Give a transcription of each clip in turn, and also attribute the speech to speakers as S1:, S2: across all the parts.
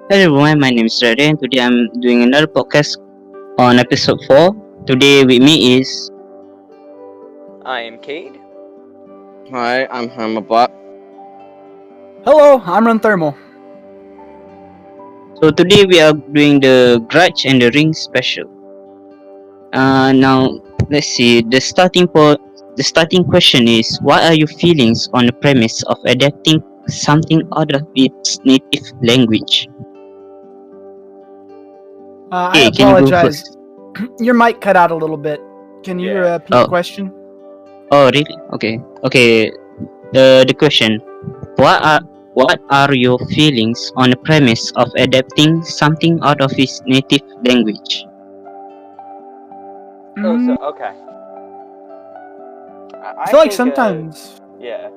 S1: Hello everyone, my name is Rade and today I'm doing another podcast on episode 4. Today with me is
S2: I am Cade.
S3: Hi, I'm Hamabot.
S4: Hello, I'm Run Thermal.
S1: so today we are doing the Grudge and the Ring special. Now let's see the starting question is what are your feelings on the premise of adapting something out of its native language?
S4: I
S1: Okay, can you go
S4: apologize.
S1: first?
S4: Your mic cut out a little bit. Can you
S2: Yeah.
S4: repeat the question?
S1: Oh really? Okay. The question what are your feelings on the premise of adapting something out of its native language?
S2: Okay.
S4: I feel like
S2: think,
S4: sometimes.
S2: yeah,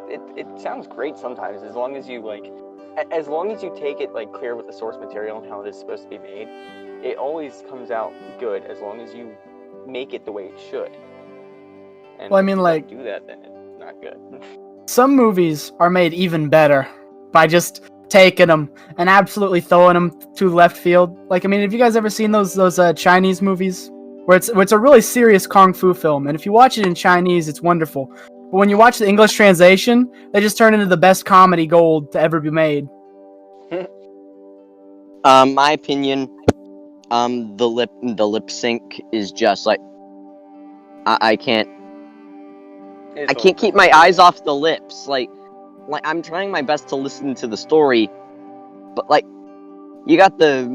S2: it sounds great sometimes as long as you as long as you take it clear with the source material and how it is supposed to be made. It always comes out good as long as you make it the way it should. And
S4: Well, I mean,
S2: if you
S4: like-
S2: don't do that, then it's not good.
S4: Some movies are made even better by just taking them and absolutely throwing them to left field. Like, I mean, have you guys ever seen those Chinese movies where it's a really serious kung fu film, and if you watch it in Chinese, it's wonderful. But when you watch the English translation, they just turn into the best comedy gold to ever be made.
S3: My opinion, the lip sync is just like I can't keep my eyes off the lips. Like I'm trying my best to listen to the story, but like you got the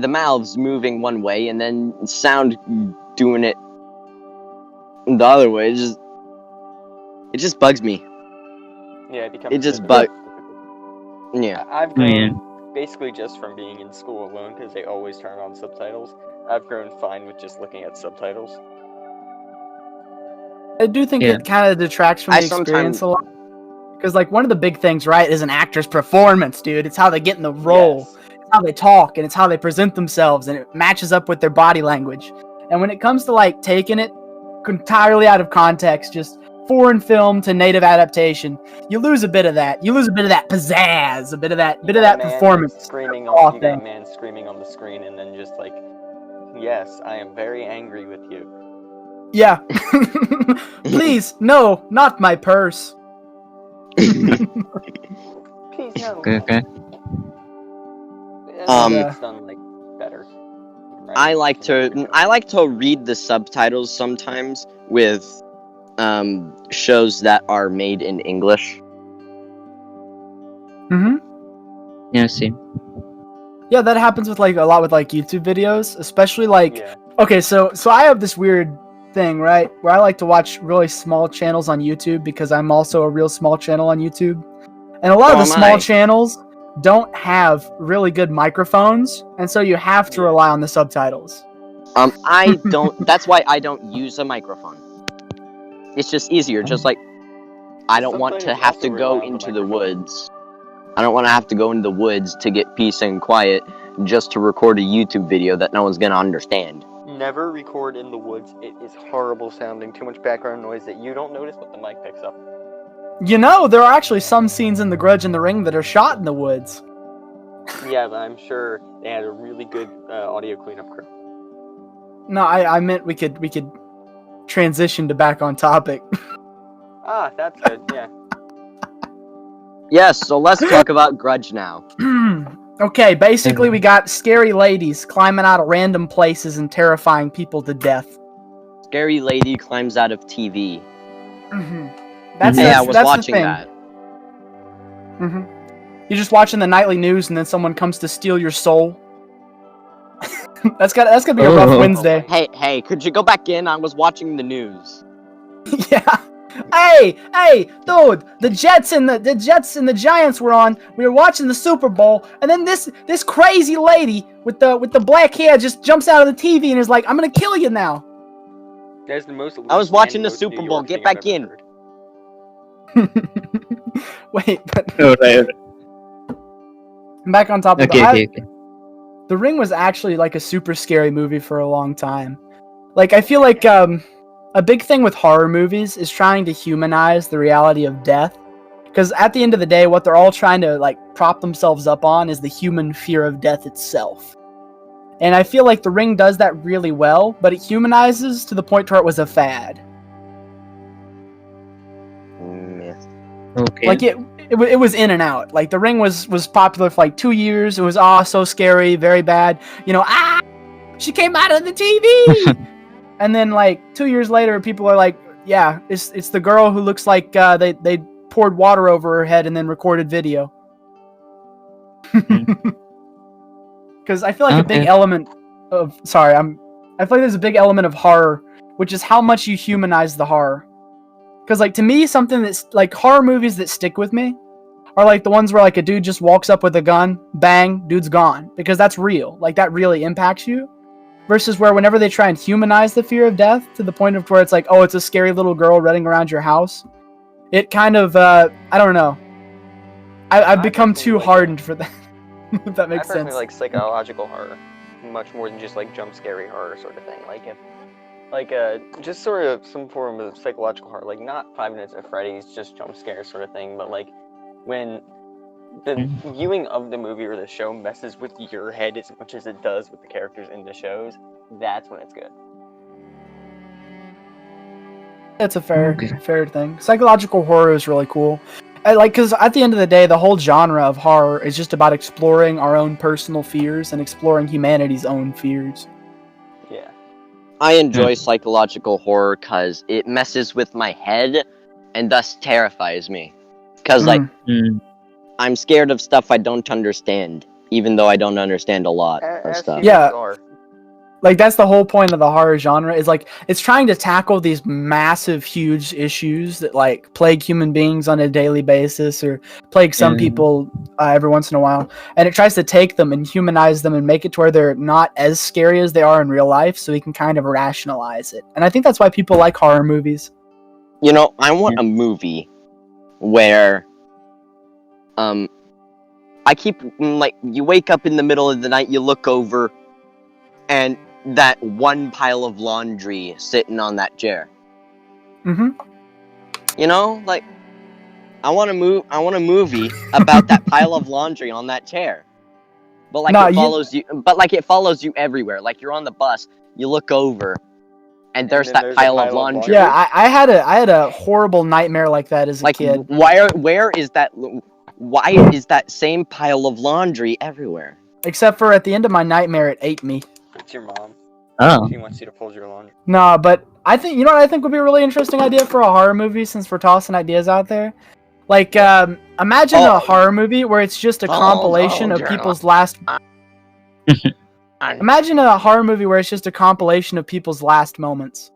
S3: mouths moving one way and then sound doing it the other way. It just bugs me.
S2: Yeah, it becomes.
S3: It just
S2: difficult.
S3: Yeah.
S2: I've
S1: Oh, yeah.
S2: grown basically just from being in school alone because they always turn on subtitles. I've grown fine with just looking at subtitles.
S4: I do think
S1: Yeah.
S4: it kind of detracts from
S3: I
S4: the experience
S3: sometimes-
S4: a lot. Because, like, one of the big things, right, is an actor's performance, dude. It's how they get in the role.
S2: Yes.
S4: It's how they talk, and it's how they present themselves, and it matches up with their body language. And when it comes to, like, taking it entirely out of context, just foreign film to native adaptation, you lose a bit of that. You lose a bit of that pizzazz, a bit of that
S2: You got a man
S4: performance.
S2: screaming
S4: raw
S2: on, you got a
S4: thing.
S2: man screaming on the screen, and then just like, yes, I am very angry with you.
S4: Yeah. Please, no, not my purse.
S2: Please no.
S1: Okay.
S2: It's done like better. Right?
S3: I like to read the subtitles sometimes with shows that are made in English.
S4: Mm-hmm.
S1: Yeah, same.
S4: Yeah, that happens with, like, a lot with, like, YouTube videos, especially, like,
S2: Yeah.
S4: okay, so I have this weird thing, right, where I like to watch really small channels on YouTube because I'm also a real small channel on YouTube. And a lot of the
S3: So am
S4: small
S3: I.
S4: channels don't have really good microphones, and so you have to
S2: Yeah.
S4: rely on the subtitles.
S3: I don't. That's why I don't use a microphone. It's just easier. Just like I don't want to
S2: Subtitles
S3: have
S2: also
S3: to go
S2: rely on the
S3: into the
S2: microphone.
S3: woods. I don't want to have to go into the woods to get peace and quiet just to record a YouTube video that no one's gonna understand.
S2: Never record in the woods. It is horrible sounding. Too much background noise that you don't notice, but the mic picks up.
S4: You know, there are actually some scenes in The Grudge and the Ring that are shot in the woods.
S2: Yeah, but I'm sure they had a really good audio cleanup crew.
S4: No, I meant we could transition to back on topic.
S2: Ah, that's good. Yeah.
S3: Yes, so let's talk about Grudge now.
S4: Okay, basically we got scary ladies climbing out of random places and terrifying people to death.
S3: Scary lady climbs out of TV.
S4: Mm-hmm.
S3: Hey, I was watching that.
S4: Mm-hmm. You're just watching the nightly news, and then someone comes to steal your soul. that's gonna be a rough
S1: Oh.
S4: Wednesday.
S3: Hey, could you go back in? I was watching the news.
S4: Yeah. Hey, dude! The Jets and the Giants were on. We were watching the Super Bowl, and then this crazy lady with the black hair just jumps out of the TV and is like, "I'm gonna kill you now."
S2: There's the most.
S3: I was watching the
S2: most
S3: Super
S2: New
S3: Bowl.
S2: York
S3: Get
S2: thing
S3: back
S2: I've ever
S3: in.
S2: heard.
S4: Wait, but
S1: Alright.
S4: back on topic.
S1: Okay.
S4: The Ring was actually like a super scary movie for a long time. Like, I feel like a big thing with horror movies is trying to humanize the reality of death. Because at the end of the day, what they're all trying to like prop themselves up on is the human fear of death itself. And I feel like The Ring does that really well, but it humanizes to the point where it was a fad.
S1: Okay.
S4: Like it was in and out. Like The Ring was popular for like 2 years. It was so scary, very bad. You know, she came out of the TV. And then like 2 years later, people are like, yeah, it's the girl who looks like they poured water over her head and then recorded video. Because I feel like a big element of I feel like there's a big element of horror, which is how much you humanize the horror. Because like to me, something that's like horror movies that stick with me are like the ones where like a dude just walks up with a gun, bang, dude's gone. Because that's real. Like that really impacts you. Versus where whenever they try and humanize the fear of death to the point of where it's like, oh, it's a scary little girl running around your house. It kind of, I don't know. I've become too hardened for that. If that makes sense.
S2: I personally like psychological horror much more than just like jump scary horror sort of thing. Just sort of some form of psychological horror, like not 5 Nights at Freddy's, just jump scare sort of thing, but like when the viewing of the movie or the show messes with your head as much as it does with the characters in the shows, that's when it's good.
S4: That's a fair thing. Psychological horror is really cool. Because at the end of the day, the whole genre of horror is just about exploring our own personal fears and exploring humanity's own fears.
S2: Yeah.
S3: I enjoy psychological horror because it messes with my head and thus terrifies me. Because, I'm scared of stuff I don't understand, even though I don't understand a lot of stuff.
S4: Yeah. Like, that's the whole point of the horror genre, is, like, it's trying to tackle these massive, huge issues that, like, plague human beings on a daily basis, or plague some people every once in a while, and it tries to take them and humanize them and make it to where they're not as scary as they are in real life, so we can kind of rationalize it. And I think that's why people like horror movies.
S3: You know, I want a movie where, I keep, like, you wake up in the middle of the night, you look over, and that one pile of laundry sitting on that chair.
S4: Mm-hmm.
S3: You know, like, I want a movie about that pile of laundry on that chair. But like it follows you everywhere. Like you're on the bus, you look over, and there's that pile of laundry.
S4: Yeah, I had a horrible nightmare like that as a kid.
S3: Why is that same pile of laundry everywhere?
S4: Except for at the end of my nightmare, it ate me.
S2: It's your mom.
S1: Oh.
S2: She wants you to fold your laundry.
S4: Nah, but I think, you know what I think would be a really interesting idea for a horror movie, since we're tossing ideas out there? Like, imagine a horror movie where it's just a compilation of people's last... Imagine a horror movie where it's just a compilation of people's last moments.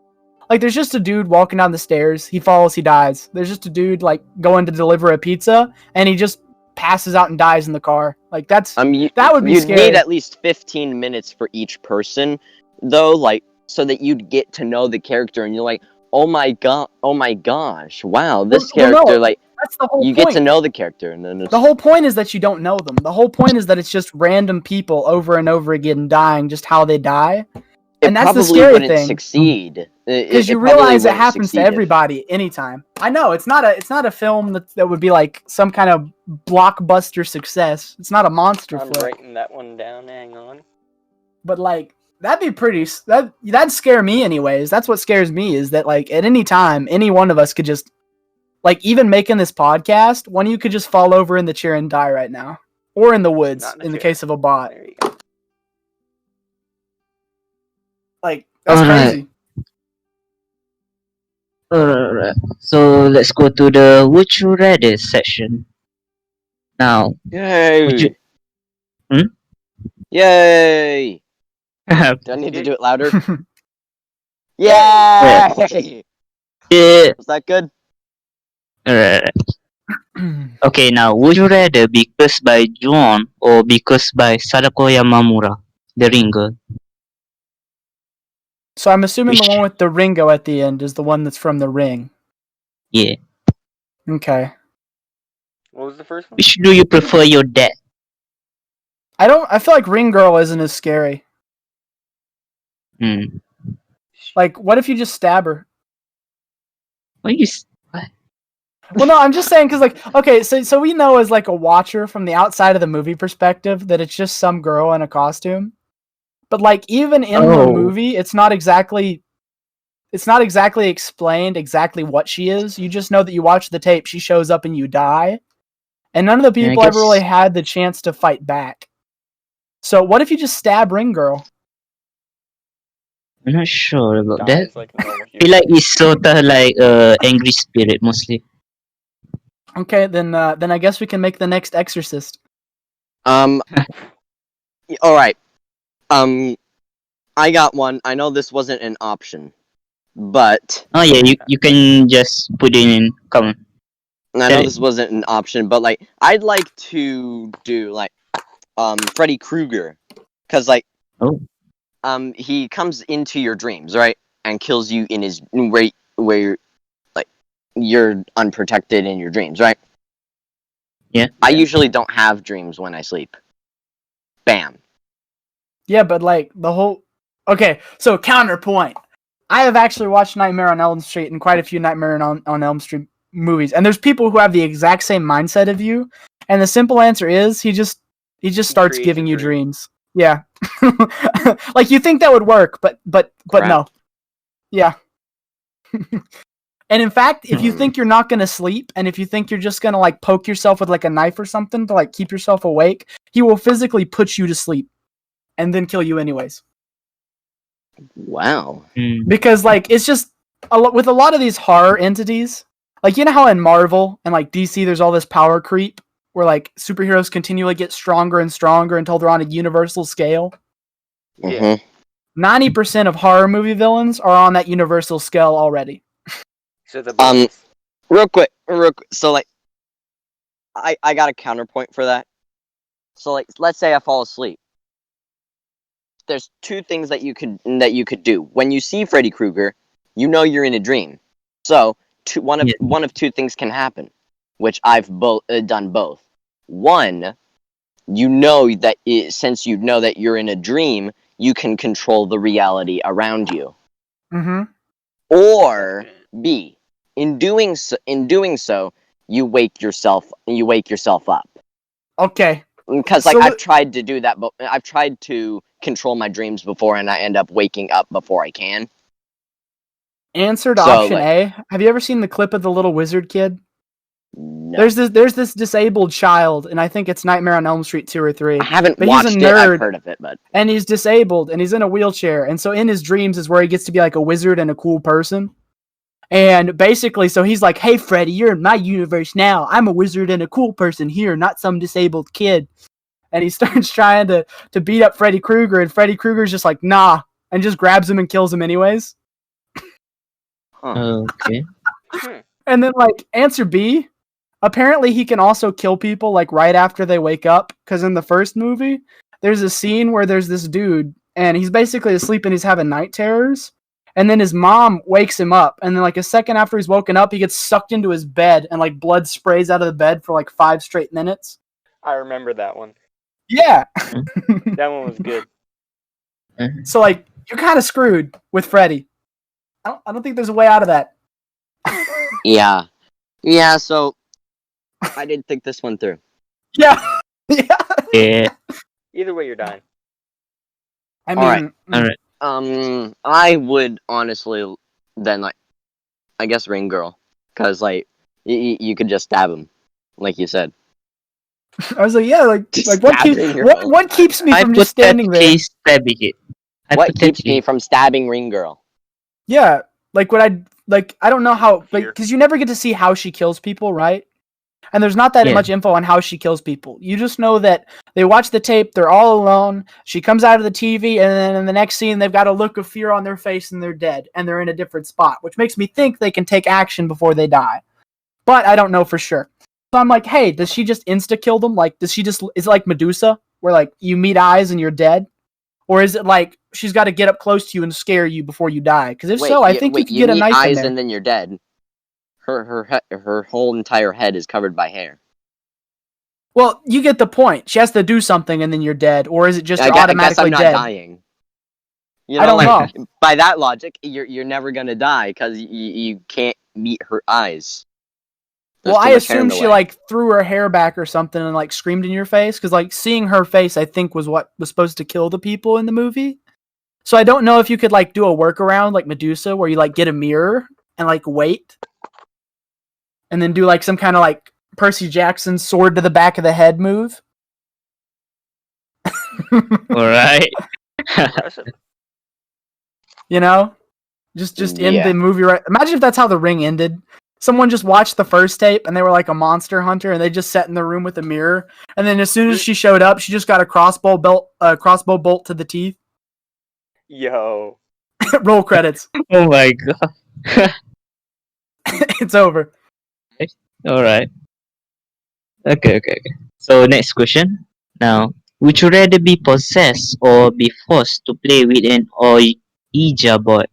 S4: Like, there's just a dude walking down the stairs, he falls, he dies. There's just a dude, like, going to deliver a pizza, and he just passes out and dies in the car. Like, that would be scary.
S3: You'd need at least 15 minutes for each person, though, like, so that you'd get to know the character, and you're like, oh my gosh, wow, this character, like,
S4: that's the whole
S3: you
S4: point.
S3: Get to know the character, and then
S4: the whole point is that you don't know them. The whole point is that it's just random people over and over again dying, just how they die. And that's the scary thing.
S3: Succeed
S4: because you realize it happens to everybody anytime. I know it's not a film that would be like some kind of blockbuster success. It's not a monster
S2: I'm
S4: flick.
S2: writing that one down. Hang on.
S4: But like that'd be pretty. That'd scare me anyways. That's what scares me, is that like at any time, any one of us could just, like, even making this podcast, one of you could just fall over in the chair and die right now, or in the woods in the case of a bot.
S2: There you go.
S4: Like, that's crazy.
S1: Alright. So let's go to the Would You Rather section. Now,
S3: Yay!
S1: would you...
S3: Yay! Do I need to do it louder? Yay!
S1: Yeah.
S3: Was that good?
S1: Alright. Okay, now, would you rather be cursed by Juon or be cursed by Sadako Yamamura, the ringer?
S4: So I'm assuming the one with the Ringo at the end is the one that's from The Ring.
S1: Yeah.
S2: Okay. What was the first one?
S1: Which do you prefer your death?
S4: I feel like Ring Girl isn't as scary. Like, what if you just stab her?
S1: What?
S4: Well, no, I'm just saying because, like, okay, so we know as like a watcher from the outside of the movie perspective that it's just some girl in a costume, but like even in the
S1: Oh,
S4: movie, it's not exactly explained exactly what she is. You just know that you watch the tape, she shows up and you die, and none of the
S1: I
S4: people ever really
S1: guess
S4: had the chance to fight back. So what if you just stab Ring Girl?
S1: I'm not sure about that.
S2: Dies like a normal
S1: I feel
S2: human.
S1: like it's sort of like angry spirit mostly.
S4: Okay, then I guess we can make the next Exorcist.
S3: All right. I got one. I know this wasn't an option, but
S1: Oh yeah, you can just put it in comment.
S3: I
S1: Tell
S3: know
S1: it.
S3: this wasn't an option, but like I'd like to do like Freddy Krueger, cause like
S1: Oh,
S3: he comes into your dreams, right, and kills you in his where like you're unprotected in your dreams, right?
S1: yeah.
S3: I usually don't have dreams when I sleep. Bam.
S4: Yeah, but like the whole. Okay, so counterpoint. I have actually watched Nightmare on Elm Street and quite a few Nightmare on Elm Street movies, and there's people who have the exact same mindset of you. And the simple answer is he just starts
S2: creates
S4: giving
S2: a
S4: you
S2: dream.
S4: dreams. Yeah, like you think that would work, but
S3: Crap.
S4: no. Yeah. And in fact, if you think you're not gonna sleep, and if you think you're just gonna like poke yourself with like a knife or something to like keep yourself awake, he will physically put you to sleep, and then kill you anyways.
S3: Wow.
S1: Mm.
S4: Because like it's just with a lot of these horror entities, like you know how in Marvel and like DC there's all this power creep where like superheroes continually get stronger and stronger until they're on a universal scale.
S2: Yeah.
S4: 90% of horror movie villains are on that universal scale already.
S2: So the villains.
S3: Real quick. So like, I got a counterpoint for that. So like, let's say I fall asleep. There's two things that you could do. When you see Freddy Krueger, you know you're in a dream. So one of two things can happen, which I've done both. One, you know that since you know that you're in a dream, you can control the reality around you.
S4: Mm-hmm.
S3: Or B, in doing so, you wake yourself up.
S4: Okay.
S3: Because like
S4: So
S3: I've tried to do that, but I've tried to control my dreams before, and I end up waking up before I can.
S4: answer to
S3: So,
S4: option
S3: like,
S4: A. Have you ever seen the clip of the little wizard kid?
S3: no,
S4: There's this disabled child, and I think it's Nightmare on Elm Street 2 or 3.
S3: I haven't
S4: But he's a
S3: watched it. I've
S4: nerd.
S3: heard of it, but
S4: And he's disabled, and he's in a wheelchair, and so in his dreams is where he gets to be like a wizard and a cool person. And basically, so he's like, "Hey, Freddy, you're in my universe now. I'm a wizard and a cool person here, not some disabled kid." And he starts trying to beat up Freddy Krueger, and Freddy Krueger's just like, "Nah," and just grabs him and kills him anyways.
S1: Okay.
S4: And then like answer B, apparently he can also kill people like right after they wake up, because in the first movie, there's a scene where there's this dude and he's basically asleep and he's having night terrors. And then his mom wakes him up, and then like a second after he's woken up, he gets sucked into his bed, and like blood sprays out of the bed for like 5 straight minutes.
S2: I remember that one.
S4: Yeah.
S2: That one was good.
S4: So like you're kind of screwed with Freddy. I don't think there's a way out of that.
S3: yeah. So I did think this one through.
S4: Yeah. Yeah.
S1: Yeah.
S2: Either way, you're dying.
S4: I mean,
S3: Alright.
S1: Alright.
S3: I would honestly then like, I guess Ring Girl, because like you could just stab him, like you said.
S4: I was like, yeah, like
S3: Stabbing your own
S4: what keeps me from just standing there?
S1: Hypothetically stabbing it.
S3: What keeps me
S1: Hypothetically.
S3: from stabbing Ring Girl?
S4: Yeah, like I don't know how, like,
S2: Fear.
S4: because you never get to see how she kills people, right? And there's not that
S1: Yeah.
S4: much info on how she kills people. You just know that they watch the tape, they're all alone. She comes out of the TV, and then in the next scene, they've got a look of fear on their face, and they're dead, and they're in a different spot, which makes me think they can take action before they die. But I don't know for sure. So I'm like, hey, does she just insta kill them? Like, is it like Medusa, where like you meet eyes and you're dead? Or is it like she's got to get up close to you and scare you before you die? Because if so, I think you could get a
S3: meet
S4: knife in
S3: eyes
S4: there.
S3: and then you're dead. Her whole entire head is covered by hair.
S4: Well, you get the point. She has to do something and then you're dead. Or is it just you're
S3: I guess
S4: automatically
S3: I'm not
S4: dead?
S3: dying. You
S4: I don't
S3: like,
S4: know.
S3: By that logic, you're never gonna die because you can't meet her eyes. There's
S4: Well,
S3: too
S4: I
S3: much hair in
S4: assume
S3: the
S4: she
S3: way.
S4: like threw her hair back or something and like screamed in your face because like seeing her face, I think was what was supposed to kill the people in the movie. So I don't know if you could like do a workaround like Medusa where you like get a mirror and like wait, and then do like some kind of like Percy Jackson sword to the back of the head move.
S1: Alright.
S2: Impressive.
S4: You know, just end
S3: Yeah.
S4: the movie right. Imagine if that's how The Ring ended. Someone just watched the first tape and they were like a monster hunter and they just sat in the room with a mirror. And then as soon as she showed up, she just got a crossbow bolt to the teeth.
S2: Yo.
S4: Roll credits.
S1: Oh my god.
S4: It's over.
S1: Alright. Okay. So next question. Now, would you rather be possessed or be forced to play with an Ouija board?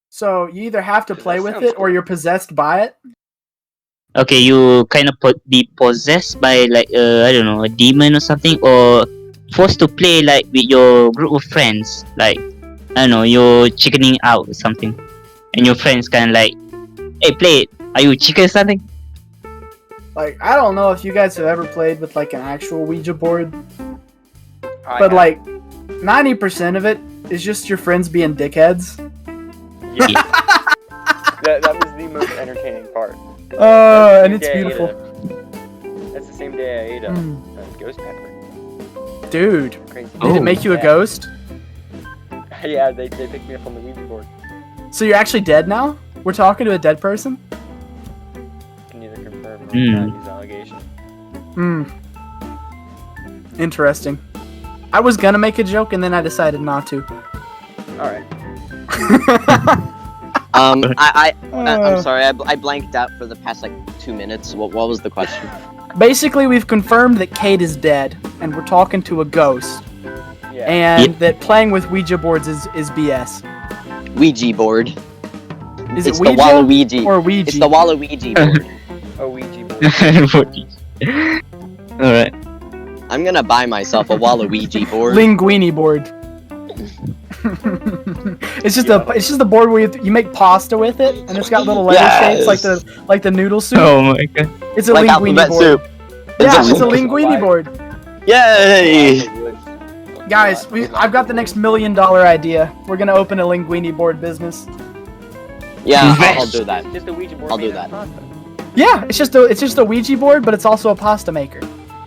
S4: So you either have to play
S2: That
S4: with
S2: sounds
S4: it or
S2: cool.
S4: you're possessed by it.
S1: Okay, you kind of be possessed by like I don't know, a demon or something, or forced to play like with your group of friends, like I don't know, you're chickening out or something, and your friends kind of like, hey, play it. Are you chicken or something?
S4: Like I don't know if you guys have ever played with like an actual Ouija board,
S2: I
S4: but
S2: have-
S4: like 90% of it is just your friends being dickheads.
S2: yeah. that was the most entertaining part.
S4: And it's
S2: Day I ate
S4: beautiful.
S2: That's the same day I ate a
S4: Mm.
S2: ghost pepper.
S4: Dude,
S2: Crazy.
S4: did
S1: Oh.
S4: it make you a
S2: Yeah.
S4: ghost?
S2: Yeah, they picked me up on the Ouija board.
S4: So you're actually dead now? We're talking to a dead person?
S2: Can neither confirm or
S1: Hmm.
S2: deny these allegations.
S4: Hmm. Interesting. I was gonna make a joke and then I decided not to.
S2: Alright.
S3: I'm
S4: Uh,
S3: sorry, I blanked out for the past like 2 minutes. What was the question?
S4: Basically, we've confirmed that Kate is dead, and we're talking to a ghost,
S2: Yeah.
S4: and that playing with Ouija boards is BS.
S3: Ouija board.
S4: Is
S3: It's
S4: it
S3: the
S4: Ouija
S3: Waluigi.
S4: or Ouija?
S3: It's the Waluigi board.
S2: A Ouija board.
S1: Alright.
S3: I'm gonna buy myself a Waluigi board.
S4: Linguini board. It's just a board where you make pasta with it, and it's got little letter shapes like the noodle soup.
S1: Oh my god.
S4: It's a
S3: Like
S4: linguini
S3: alphabet
S4: board.
S3: soup.
S4: Yeah, it's a
S2: It's a
S4: linguini
S2: lie.
S4: board.
S3: Yay!
S4: Guys, I've got the next $1 million idea. We're gonna open a linguini board business.
S3: Yeah,
S1: Invest.
S3: I'll do that.
S2: It's just a Ouija board.
S3: I'll
S2: made
S3: do
S2: out of
S3: that.
S2: pasta.
S4: Yeah, it's just a Ouija board, but it's also a pasta maker.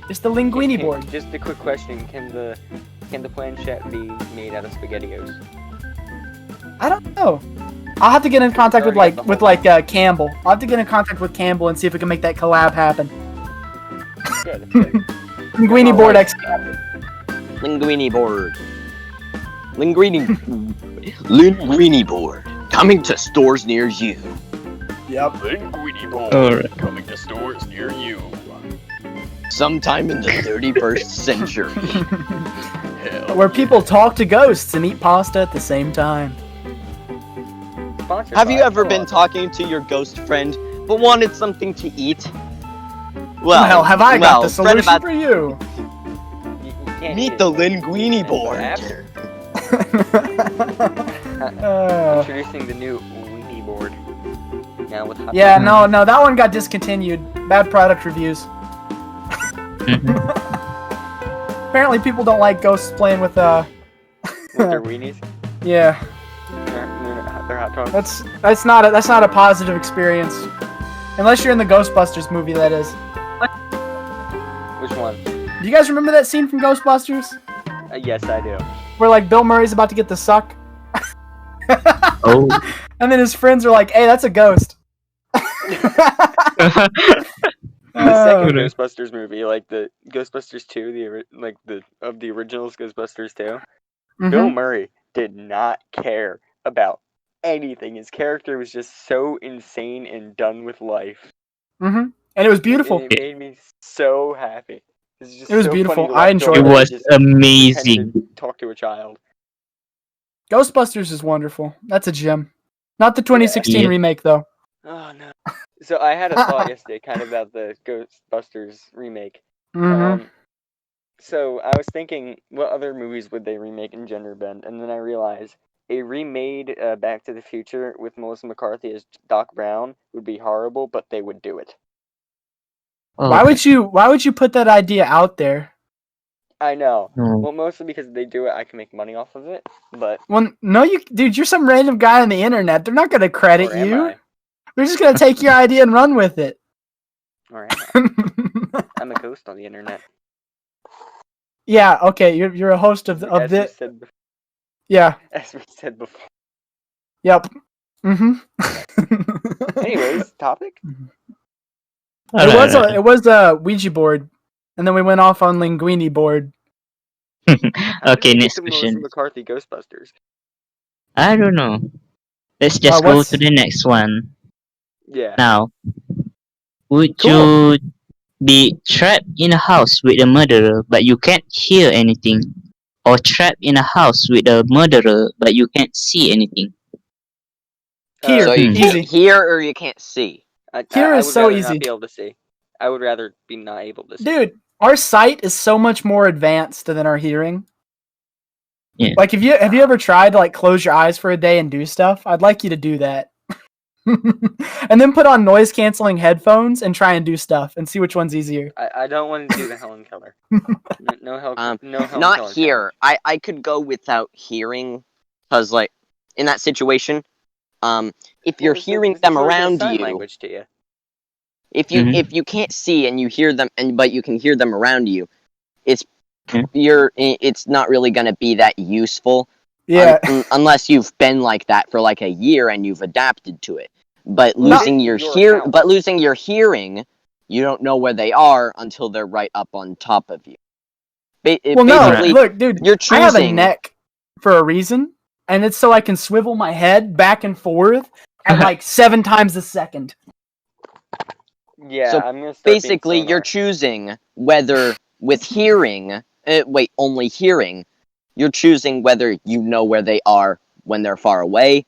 S4: It's the linguini board.
S2: Just a quick question: Can the planchette be made out of SpaghettiOs?
S4: I don't know. I'll have to get in contact with
S2: Already got the
S4: Campbell. I'll have to get in contact with Campbell and see if we can make that collab happen.
S2: Good.
S4: Linguini
S2: All
S4: board
S2: right.
S4: X.
S3: Linguini board. Linguini board. Coming to stores near you.
S4: Yep.
S5: Linguini board
S1: Alright.
S5: coming to stores near you.
S3: Sometime in the 31st century.
S5: Hell.
S4: Where people talk to ghosts and eat pasta at the same time.
S2: Sponsored
S3: Have
S2: by
S3: you ever been
S2: Kellogg.
S3: talking to your ghost friend but wanted something to eat? Well,
S4: have I got the
S3: friend
S4: solution for you?
S2: You can't
S3: Meet
S2: eat
S3: the
S2: it.
S3: linguini
S2: It's
S3: board.
S2: after.
S4: Uh,
S2: Introducing the new weenie board. Now with hot
S4: yeah, no, that one got discontinued. Bad product reviews.
S1: Mhm.
S4: Apparently, people don't like ghosts playing with
S2: with their weenies.
S4: Yeah,
S2: They're hot dogs.
S4: that's not a positive experience. Unless you're in the Ghostbusters movie, that is.
S2: Which one?
S4: Do you guys remember that scene from Ghostbusters
S2: Yes, I do.
S4: where like Bill Murray's about to get the suck,
S1: Oh.
S4: and then his friends are like, "Hey, that's a ghost."
S2: The second
S1: Uh.
S2: Ghostbusters movie, like the Ghostbusters 2, the originals Ghostbusters 2, Bill
S4: Mhm.
S2: Murray did not care about anything. His character was just so insane and done with life.
S4: Mhm. And it was beautiful.
S2: It made me so happy. It's just
S4: It was
S2: so
S4: beautiful.
S2: funny to
S4: I
S2: watch
S4: enjoyed
S2: Bill
S1: It
S2: Murray
S1: was
S2: just pretend
S1: amazing.
S2: to talk to a child.
S4: Ghostbusters is wonderful. That's a gem. Not the 2016
S1: Yeah.
S4: remake though.
S2: Oh no. So I had a thought yesterday kind of about the Ghostbusters remake.
S4: Mhm.
S2: So I was thinking, what other movies would they remake in gender bend? And then I realized a remade Back to the Future with Melissa McCarthy as Doc Brown would be horrible, but they would do it.
S1: Oh,
S4: Why would you put that idea out there?
S2: I know.
S1: no.
S2: Well, mostly because if they do it, I can make money off of it. But
S4: Well, no, dude, you're some random guy on the internet. They're not gonna credit
S2: or am
S4: you.
S2: I?
S4: They're just gonna take your idea and run with it.
S2: Or am I? I'm a ghost on the internet.
S4: Yeah, okay, you're a host of
S2: As we
S4: this.
S2: said,
S4: Yeah,
S2: as we said before.
S4: yep. Mm-hmm.
S2: Anyways, topic.
S4: it was a Ouija board, and then we went off on Linguini board.
S2: How did
S1: Okay,
S2: we get
S1: next
S2: to Melissa
S1: question.
S2: McCarthy Ghostbusters.
S1: I don't know. Let's just go
S4: what's-
S1: to the next one
S2: Yeah.
S1: now. Would
S4: Cool.
S1: you be trapped in a house with a murderer but you can't hear anything, or trapped in a house with a murderer but you can't see anything?
S4: Here,
S3: So you
S4: easy.
S3: can't hear or you can't see.
S4: Here
S2: I
S4: is
S2: would
S4: so
S2: rather
S4: easy.
S2: Not be able to see. I would rather be not able to see.
S4: Dude, our sight is so much more advanced than our hearing.
S1: Yeah.
S4: Like, have you ever tried to like close your eyes for a day and do stuff? I'd like you to do that. And then put on noise canceling headphones and try and do stuff and see which one's easier.
S2: I don't want to do the Helen Keller. No Helen. No Helen
S3: Not
S2: Keller
S3: here. I could go without hearing, because like in that situation, if you're
S2: Well,
S3: hearing
S2: this
S3: them
S2: is really good
S3: around
S2: sign
S3: you,
S2: language to you.
S1: Mhm.
S3: if you can't see and you hear them, but you can hear them around you, it's
S1: Yeah.
S3: it's not really gonna be that useful.
S4: Yeah.
S3: Unless you've been like that for like a year and you've adapted to it. But
S4: No.
S3: losing your hearing, you don't know where they are until they're right up on top of you.
S4: Well, no,
S3: Basically,
S4: look, dude,
S3: you're
S4: I have a
S3: choosing.
S4: neck for a reason, and it's so I can swivel my head back and forth at like 7 times a second.
S2: Yeah,
S3: So
S2: I'm gonna start being
S3: Basically, you're
S2: sonar.
S3: choosing whether with hearing, only hearing, you're choosing whether you know where they are when they're far away,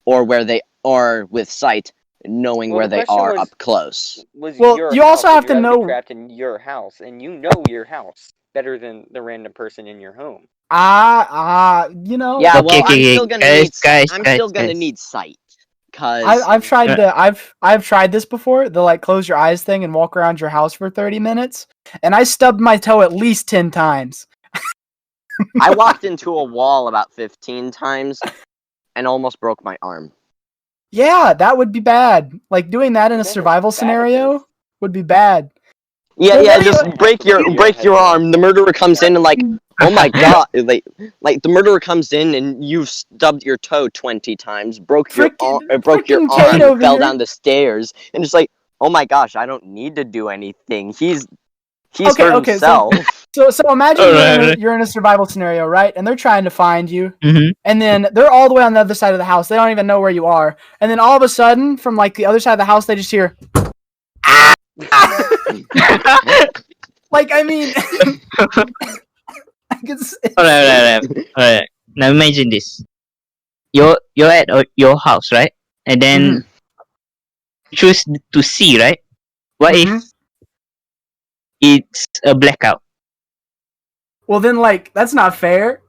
S3: or where they are with sight, knowing
S2: Well,
S3: where
S2: the
S3: they
S2: question
S3: are
S2: was-
S3: up close.
S2: Was
S4: Well,
S2: your
S4: you also
S2: house.
S4: have
S2: Would
S4: to
S2: you rather be
S4: know-
S2: trapped in your house, and you know your house better than the random person in your home.
S4: You know,
S3: Yeah,
S1: Okay,
S3: well, I'm
S1: okay,
S3: still gonna
S1: guys,
S3: need. I'm
S1: guys,
S3: still gonna
S1: guys.
S3: need sight, cause
S4: I've tried I've tried this before, the like close your eyes thing and walk around your house for 30 minutes, and I stubbed my toe at least 10 times.
S3: I walked into a wall about 15 times and almost broke my arm.
S4: Yeah, that would be bad. Like doing that in a
S2: You guys are
S4: survival
S2: bad at
S4: scenario
S2: this.
S4: would be bad.
S3: Yeah,
S4: Well,
S3: yeah,
S4: what do
S3: just
S4: you-
S3: break your arm. The murderer comes in and like, oh my god, like the murderer comes in and you've stubbed your toe 20 times, broke your
S4: Frickin'
S3: arm,
S4: Kate over
S3: fell
S4: here.
S3: down the stairs, and just like, oh my gosh, I don't need to do anything. He's
S4: Okay,
S3: hurt
S4: okay, so-
S3: himself.
S4: So imagine
S1: Alright.
S4: you're in a survival scenario, right? And they're trying to find you,
S1: Mhm.
S4: and then they're all the way on the other side of the house. They don't even know where you are, and then all of a sudden, from like the other side of the house, they just hear, like, I mean, I can say,
S1: Alright. Now imagine this. You're at your house, right? And then choose to see, right? What
S4: Mhm.
S1: if it's a blackout?
S4: well, then like that's not fair.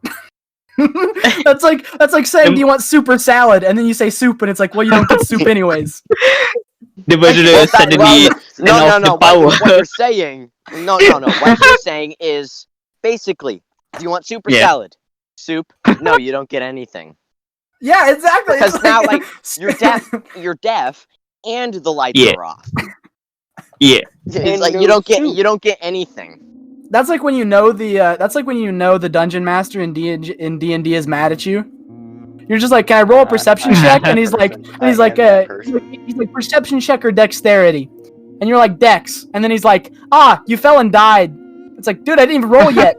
S4: that's like saying, do you want soup or salad? And then you say soup, and it's like, well, you don't get soup anyways.
S1: The murderer
S3: Well,
S1: suddenly turn off the power.
S3: What you're saying, no. What you're saying is basically, do you want soup or
S1: Yeah.
S3: salad? Soup? No, you don't get anything.
S4: Yeah, exactly.
S3: Because
S4: It's
S3: now, like, you're deaf, and the lights
S1: Yeah.
S3: are off.
S1: Yeah.
S3: It's
S2: And
S3: like
S2: no
S3: you don't
S2: soup.
S3: get anything.
S4: That's like when you know the dungeon master in D&D is mad at you. You're just like, can I roll a perception check? And he's like, perception check or dexterity, and you're like, dex, and then he's like, you fell and died. It's like, dude, I didn't even roll yet.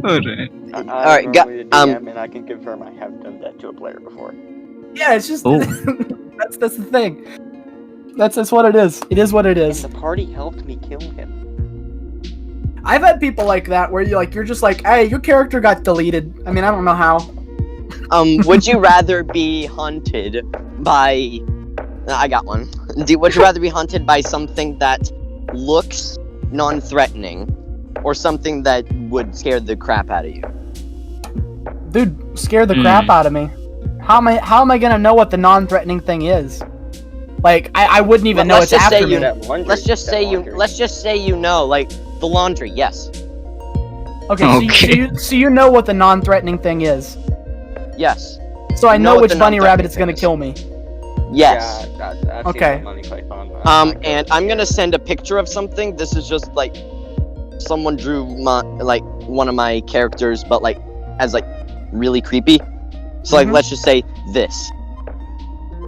S1: Alright.
S3: Alright,
S2: I'm
S3: go-
S2: normally the DM, and I can confirm I have done that to a player before.
S4: Yeah, it's just
S1: Oh.
S4: that's the thing. That's what it is. It is what it
S2: And
S4: is.
S2: the party helped me kill him.
S4: I've had people like that where you're just like, hey, your character got deleted. I mean, I don't know how.
S3: Would you rather be haunted by? I got one. Would you rather be haunted by something that looks non-threatening, or something that would scare the crap out of you?
S4: dude, scared the crap out of me. How am I gonna know what the non-threatening thing is? Like, I wouldn't even know it's after me.
S3: Let's just say you know, like the laundry. Yes.
S4: Okay, so you know what the non-threatening thing is.
S3: Yes.
S4: So I know which bunny rabbit is gonna kill me.
S3: Yes.
S2: Yeah, I've
S4: Okay.
S2: seen money click on.
S3: And I'm gonna send a picture of something. This is just like someone drew one of my characters, but like as like really creepy. So like let's just say this.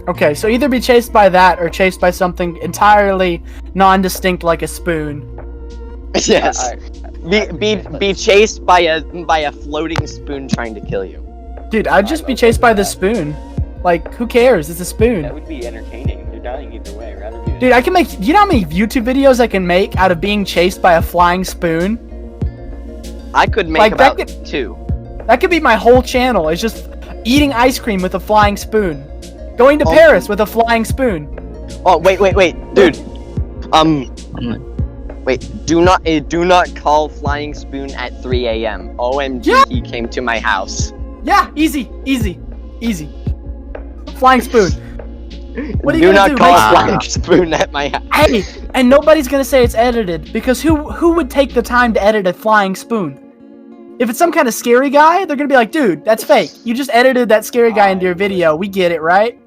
S4: Okay, so either be chased by that or chased by something entirely non-distinct like a spoon.
S3: Yes. Be chased by a floating spoon trying to kill you.
S4: Dude, I'd just be chased by the spoon. Like, who cares? It's a spoon.
S2: That would be entertaining. You're dying either way. Rather be.
S4: Dude, I can make. You know how many YouTube videos I can make out of being chased by a flying spoon?
S3: I could make
S4: Like,
S3: about
S4: that
S3: 2.
S4: That could be my whole channel. It's just eating ice cream with a flying spoon, going to Paris with a flying spoon.
S3: Oh wait, dude. Wait. Do not call Flying Spoon at 3 a.m. OMG,
S4: Yeah.
S3: he came to my house.
S4: Yeah, easy. Flying spoon. What are you
S3: Do
S4: gonna
S3: not
S4: do?
S3: call
S4: Make-
S3: Flying Spoon at my house.
S4: Hey, and nobody's gonna say it's edited because who would take the time to edit a flying spoon? If it's some kind of scary guy, they're gonna be like, dude, that's fake. You just edited that scary guy into your video. We get it, right?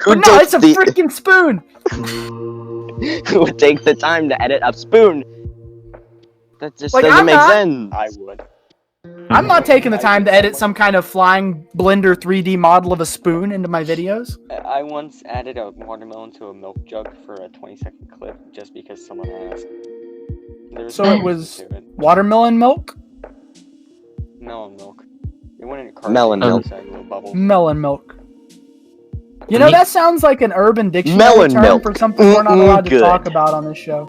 S4: But no, it's a freaking spoon.
S3: Who would take the time to edit a spoon? That just
S4: Like,
S3: doesn't
S4: I'm
S3: make
S4: not-
S3: sense.
S2: I would.
S4: I'm not taking the time to edit some kind of flying Blender 3D model of a spoon into my videos.
S2: I once added a watermelon to a milk jug for a 20-second clip just because someone asked. There's
S4: So
S2: no
S4: it was
S2: reason to it.
S4: watermelon milk?
S2: Melon milk. It went in a cart.
S3: Melon milk.
S2: Little bubbles.
S4: Melon milk. You know, that sounds like an urban dictionary
S3: Melon
S4: term
S3: milk.
S4: for something we're not allowed to
S3: Good.
S4: talk about on this show.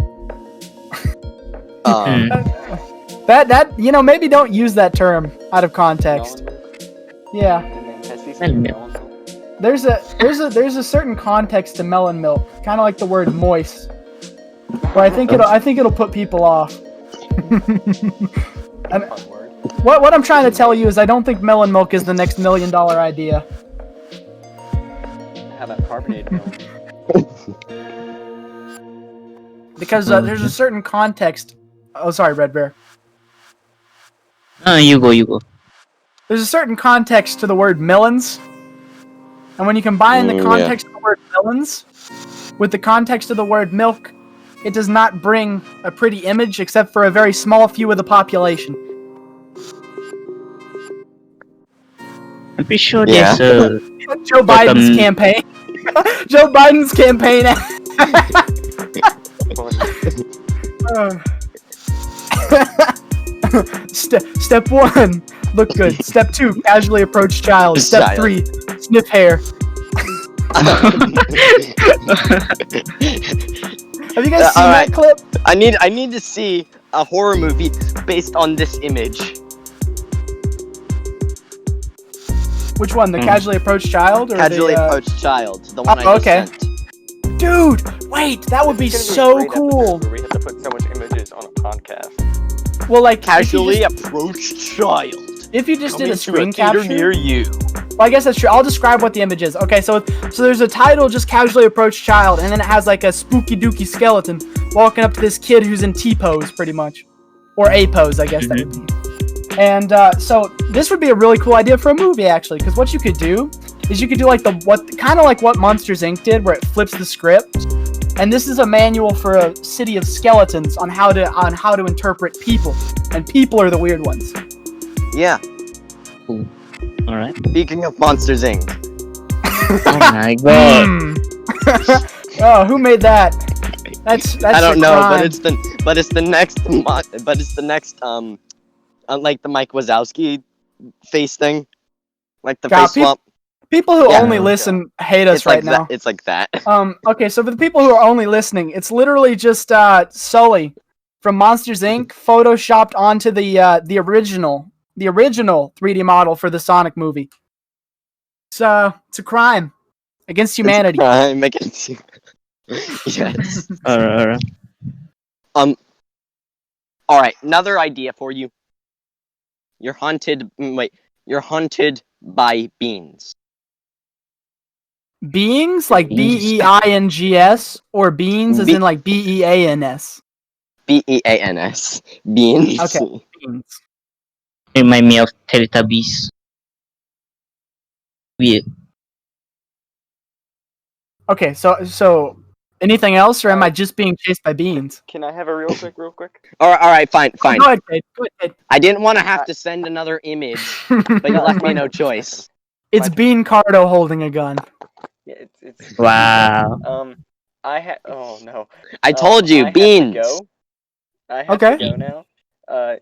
S4: That you know, maybe don't use that term out of context.
S2: Melon milk.
S4: Yeah.
S2: And then Tessie
S1: Melon
S2: said
S1: milk.
S2: melon milk.
S4: There's a certain context to melon milk, kind of like the word moist, where I think it'll put people off.
S2: Fun word.
S4: What I'm trying to tell you is I don't think melon milk is the next $1 million idea.
S2: How about carbonated milk?
S4: Because there's a certain context. Oh, sorry, Red Bear.
S1: You go.
S4: There's a certain context to the word melons, and when you combine the context of the word melons with the context of the word milk, it does not bring a pretty image except for a very small few of the population.
S1: I'm pretty sure
S3: Yeah.
S1: there's
S4: Joe Biden's campaign. Joe Biden's campaign. Step 1, look good. Step 2, casually approach child. Step 3, sniff hair. Have you guys seen that clip?
S3: I need to see a horror movie based on this image.
S4: Which one? The casually approached child? Or
S3: Casually
S4: the,
S3: approached child. The one I just
S4: okay.
S3: sent.
S4: Dude, wait, that would be
S2: It's gonna a
S4: so
S2: great
S4: cool.
S2: episode where we have to put so much images on a podcast.
S4: Well, like,
S3: Casually approached child.
S4: if you just did a
S3: Coming to
S4: screen
S3: theater
S4: capture.
S3: near you.
S4: Well, I guess that's true. I'll describe what the image is. Okay, so there's a title, just casually approached child, and then it has like a spooky dooky skeleton walking up to this kid who's in T-pose, pretty much. Or A-pose, I guess that would be. And so this would be a really cool idea for a movie, actually, because what you could do is you could do like kind of like what Monsters Inc. did, where it flips the script. And this is a manual for a city of skeletons on how to interpret people, and people are the weird ones.
S3: Yeah.
S1: All right.
S3: Speaking of Monsters Inc.
S1: Oh my god.
S4: Oh, who made that? That's
S3: I don't
S4: a
S3: know,
S4: crime.
S3: but it's the next like the Mike Wazowski face thing, like the
S4: God,
S3: face swap.
S4: People who
S3: Yeah.
S4: only listen hate us
S3: It's like
S4: right now.
S3: that. It's like that.
S4: Okay, so for the people who are only listening, it's literally just Sully from Monsters Inc. photoshopped onto the original 3D model for the Sonic movie. It's a crime against humanity.
S3: I'm against you. Yes.
S1: Alright.
S3: All right. Another idea for you. You're haunted. Wait. You're hunted by beings.
S4: Beings like
S1: Beings.
S4: Beings, or beans as in like Beans.
S3: Beans. Beings.
S4: Okay. Beans.
S1: Remind me of Teletubbies. Weird.
S4: Okay, so anything else, or am I just being chased by beans?
S2: Can I have a real quick?
S3: All right, fine.
S4: Go ahead, Kate. Go ahead.
S3: I didn't want to have to send another image, but you left me no choice.
S4: It's Bean Cardo holding a gun.
S2: Yeah, it's.
S1: Wow.
S2: Oh no.
S3: I told you,
S2: I
S3: beans.
S2: Have to go. I have
S4: Okay.
S2: to go now.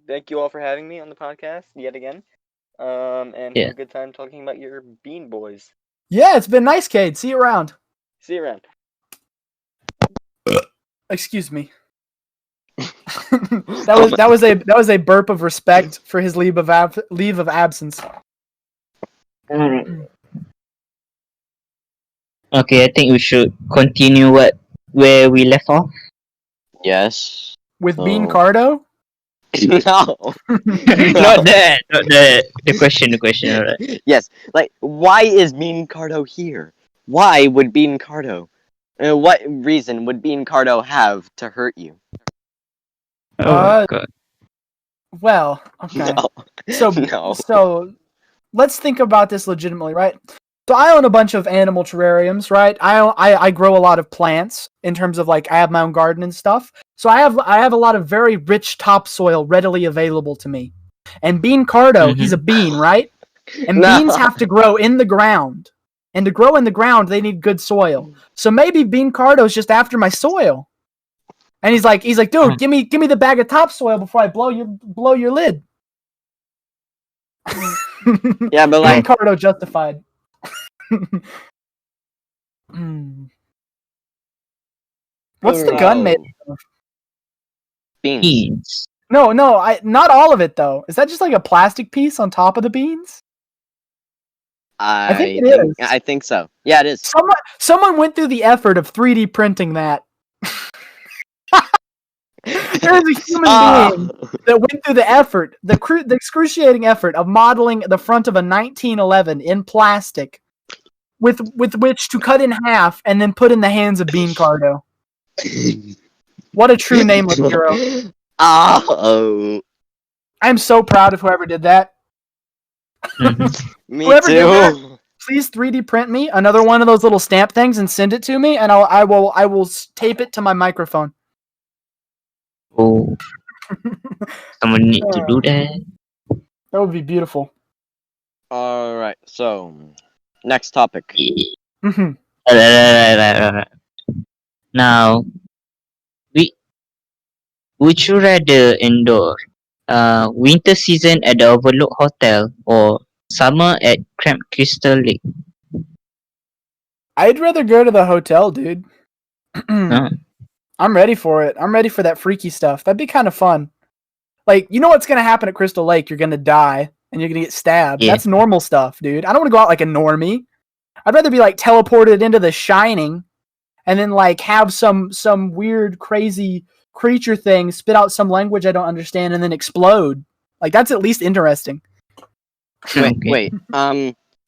S2: Thank you all for having me on the podcast yet again. And
S1: Yeah.
S2: have a good time talking about your bean boys.
S4: Yeah, it's been nice, Cade. See you around.
S2: See you around.
S4: Excuse me. that was a burp of respect for his leave of absence.
S1: Okay, I think we should continue where we left off.
S3: Yes.
S4: With
S3: Oh.
S4: Bean Cardo?
S3: No.
S1: Not that. The question. Alright.
S3: Yes. Like, why is Bean Cardo here? Why would Bean Cardo? What reason would Bean Cardo have to hurt you?
S1: Oh my god.
S4: Well, okay.
S3: No.
S4: So
S3: No.
S4: so let's think about this legitimately, right? So I own a bunch of animal terrariums, right? I grow a lot of plants in terms of like I have my own garden and stuff. So I have a lot of very rich topsoil readily available to me. And Bean Cardo, he's a bean, right? And
S3: No.
S4: beans have to grow in the ground. And to grow in the ground, they need good soil. So maybe Bean Cardo's just after my soil. And he's like, dude, give me the bag of topsoil before I blow your lid.
S3: Yeah, but
S4: Bean
S3: like,
S4: Cardo justified. Hmm. What's the gun made of?
S3: beans.
S1: Beans.
S4: No, not all of it though. Is that just like a plastic piece on top of the beans?
S3: I
S4: think it is.
S3: I think so. Yeah, it is.
S4: Someone went through the effort of 3D printing that. There is a human being that went through the effort, the excruciating effort of modeling the front of a 1911 in plastic, with which to cut in half and then put in the hands of Bean Cardo. What a true nameless hero!
S3: Oh,
S4: I'm so proud of whoever did that.
S3: me
S4: Whoever did that-
S3: too.
S4: Please 3D print me another one of those little stamp things and send it to me, and I will tape it to my microphone.
S1: Oh. Someone need to do that.
S4: That would be beautiful.
S3: All right. So, next topic.
S4: Mhm.
S1: Right. Now, would you rather endure winter season at the Overlook Hotel or summer at Camp Crystal Lake?
S4: I'd rather go to the hotel, dude.
S1: Huh.
S4: I'm ready for it. I'm ready for that freaky stuff. That'd be kind of fun. Like, you know what's gonna happen at Crystal Lake? You're gonna die and you're gonna get stabbed.
S1: Yeah.
S4: That's normal stuff, dude. I don't want to go out like a normie. I'd rather be like teleported into The Shining, and then like have some weird, crazy creature thing spit out some language I don't understand and then explode. Like that's at least interesting.
S3: Wait.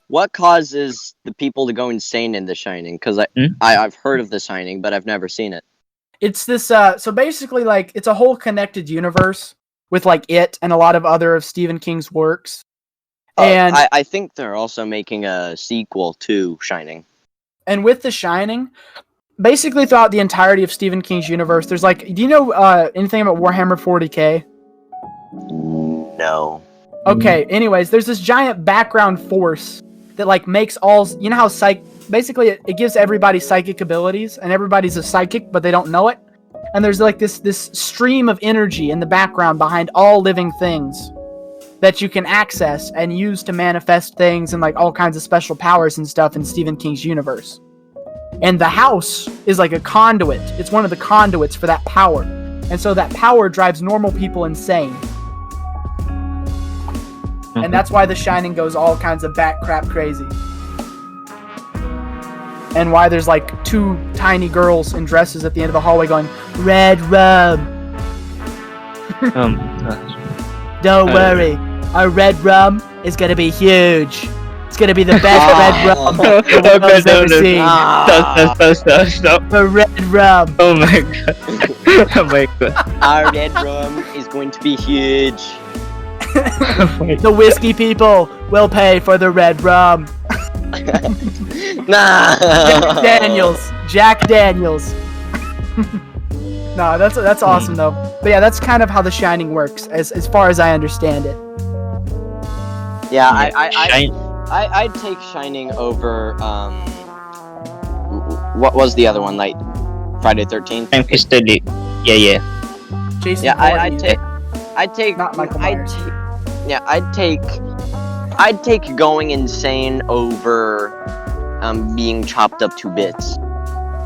S3: What causes the people to go insane in The Shining? Because I've heard of The Shining, but I've never seen it.
S4: It's this so basically like it's a whole connected universe with like it and a lot of other of Stephen King's works. And
S3: I think they're also making a sequel to Shining.
S4: and with The Shining, basically throughout the entirety of Stephen King's universe, there's like, do you know anything about Warhammer 40K?
S3: No.
S4: Okay, anyways, there's this giant background force that like makes all, you know how basically it gives everybody psychic abilities and everybody's a psychic but they don't know it. And there's like this stream of energy in the background behind all living things that you can access and use to manifest things and like all kinds of special powers and stuff in Stephen King's universe. And the house is like a conduit. It's one of the conduits for that power. And so that power drives normal people insane. And that's why The Shining goes all kinds of bat crap crazy. And why there's like two tiny girls in dresses at the end of the hallway going, "Red rum.
S1: Gosh.
S4: Don't worry. Our red rum is gonna be huge. It's gonna be the best red rum the world's ever seen.
S1: Stop.
S4: The red rum.
S1: Oh my god. Oh my god.
S3: Our red rum is going to be huge.
S4: The whiskey people will pay for the red rum.
S3: Nah.
S4: Jack Daniels. No, that's awesome though. But yeah, that's kind of how The Shining works, as far as I understand it.
S3: Yeah,
S1: Shine-
S3: I'd take Shining over. What was the other one? Like Friday 13th.
S1: I'm Crystal Lake. Yeah.
S4: Jason
S3: Yeah, I'd
S4: Voorhees.
S3: take.
S4: Not Michael Myers.
S3: I'd take going insane over being chopped up to bits.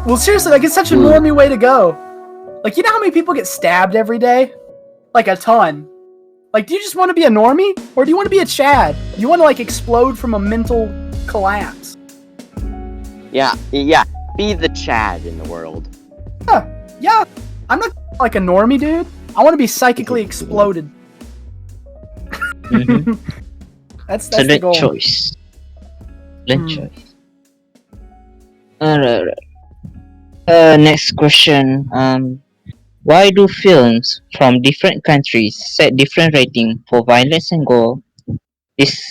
S4: Well, seriously, like it's such a normie way to go. Like, you know how many people get stabbed every day? Like a ton. Like, do you just want to be a normie, or do you want to be a Chad? You want to like explode from a mental collapse?
S3: Yeah. Be the Chad in the world.
S4: Yeah. I'm not like a normie, dude. I want to be psychically exploded.
S1: Mm-hmm.
S4: That's
S1: So
S4: the goal.
S1: choice. Choice. Alright. Next question. Why do films from different countries set different rating for violence and gore? This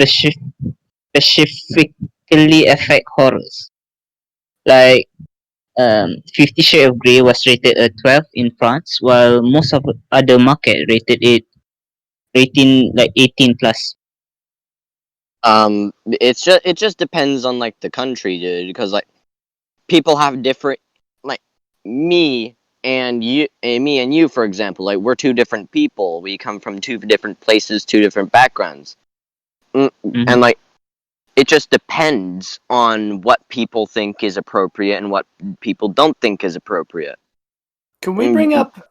S1: specifically affect horrors. Like, 50 Shades of Grey was rated a 12 in France, while most of other market rated it rating like 18 plus.
S3: It just depends on like the country, dude. Because like people have different, like me and you, for example. Like we're two different people. We come from two different places, two different backgrounds, and like it just depends on what people think is appropriate and what people don't think is appropriate.
S4: Can we bring up